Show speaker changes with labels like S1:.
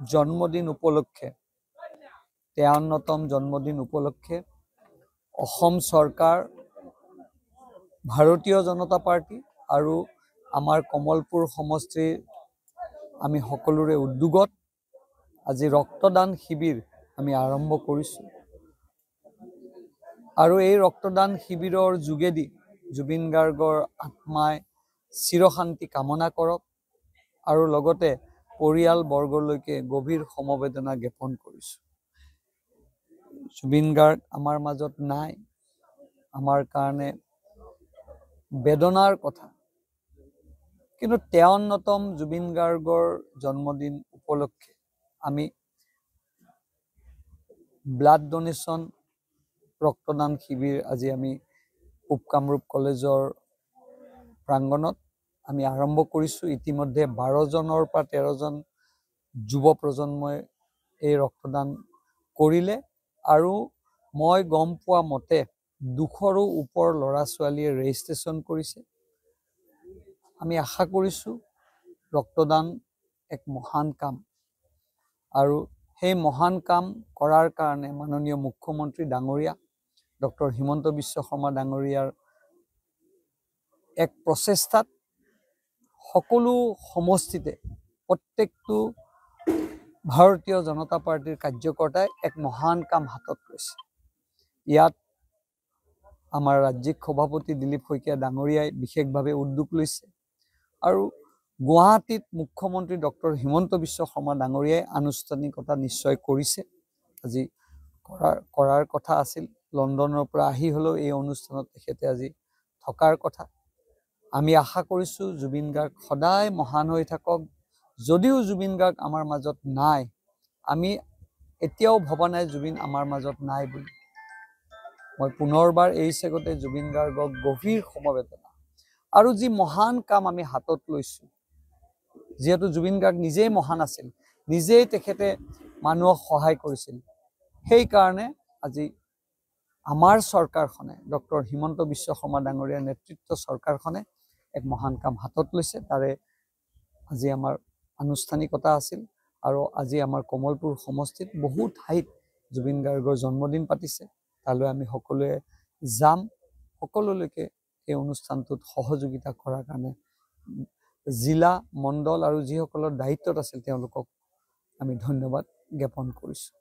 S1: জন্মদিন উপলক্ষে 53তম জন্মদিন উপলক্ষে অসম চৰকাৰ ভাৰতীয় জনতা পাৰ্টি আৰু আমাৰ কমলপুৰ সমষ্টিৰ আমি সকলোৰে উদ্যোগত আজি ৰক্তদান শিবিৰ আমি আৰম্ভ কৰিছোঁ আৰু এই ৰক্তদান শিবিৰৰ যোগেদি জুবিন গাৰ্গৰ আত্মাই চিৰশান্তি কামনা কৰক আৰু লগতে পৰিয়াল বৰ্গলৈকে গভীৰ সমবেদনা জ্ঞাপন কৰিছোঁ। জুবিন গাৰ্গ আমাৰ মাজত নাই, আমাৰ কাৰণে বেদনাৰ কথা, কিন্তু 53তম জুবিন গাৰ্গৰ জন্মদিন উপলক্ষে আমি ব্লাড ডোনেশ্যন ৰক্তদান শিবিৰ আজি আমি পূব কামৰূপ কলেজৰ প্ৰাংগণত আমি আৰম্ভ কৰিছোঁ। ইতিমধ্যে 12জনৰ পৰা 13জন যুৱ প্ৰজন্মই এই ৰক্তদান কৰিলে আৰু মই গম পোৱা মতে 200ৰো ওপৰ ল'ৰা ছোৱালীয়ে ৰেজিষ্ট্ৰেশ্যন কৰিছে। আমি আশা কৰিছোঁ ৰক্তদান এক মহান কাম আৰু সেই মহান কাম কৰাৰ কাৰণে মাননীয় মুখ্যমন্ত্ৰী ডাঙৰীয়া ডক্টৰ হিমন্ত বিশ্ব শৰ্মা ডাঙৰীয়াৰ এক প্ৰচেষ্টাত সকলো সমষ্টিতে প্ৰত্যেকটো ভাৰতীয় জনতা পাৰ্টিৰ কাৰ্যকৰ্তাই এক মহান কাম হাতত লৈছে। ইয়াত আমাৰ ৰাজ্যিক সভাপতি দিলীপ শইকীয়া ডাঙৰীয়াই বিশেষভাৱে উদ্যোগ লৈছে আৰু গুৱাহাটীত মুখ্যমন্ত্ৰী ডক্টৰ হিমন্ত বিশ্ব শৰ্মা ডাঙৰীয়াই আনুষ্ঠানিকতা নিশ্চয় কৰিছে। আজি কৰাৰ কথা আছিল, লণ্ডনৰ পৰা আহি হ'লেও এই অনুষ্ঠানত তেখেতে আজি থকাৰ কথা। আমি আশা কৰিছোঁ জুবিন গাৰ্গ সদায় মহান হৈ থাকক। যদিও জুবিন গাৰ্গ আমাৰ মাজত নাই, আমি এতিয়াও ভবা নাই জুবিন আমাৰ মাজত নাই বুলি। মই পুনৰবাৰ এই চেগতে জুবিন গাৰ্গক গভীৰ সমবেদনা আৰু যি মহান কাম আমি হাতত লৈছোঁ, যিহেতু জুবিন গাৰ্গ নিজেই মহান আছিল, নিজেই তেখেতে মানুহক সহায় কৰিছিল, সেইকাৰণে আজি আমাৰ চৰকাৰখনে ডক্টৰ হিমন্ত বিশ্ব শৰ্মা ডাঙৰীয়াৰ নেতৃত্ব চৰকাৰখনে এক মহান কাম হাতত লৈছে। তাৰে আজি আমাৰ আনুষ্ঠানিকতা আছিল আৰু আজি আমাৰ কমলপুৰ সমষ্টিত বহু ঠাইত জুবিন গাৰ্গৰ জন্মদিন পাতিছে। তালৈ আমি সকলোৱে যাম, সকলোলৈকে এই অনুষ্ঠানটোত সহযোগিতা কৰাৰ কাৰণে জিলা মণ্ডল আৰু যিসকলৰ দায়িত্বত আছিল তেওঁলোকক আমি ধন্যবাদ জ্ঞাপন কৰিছোঁ।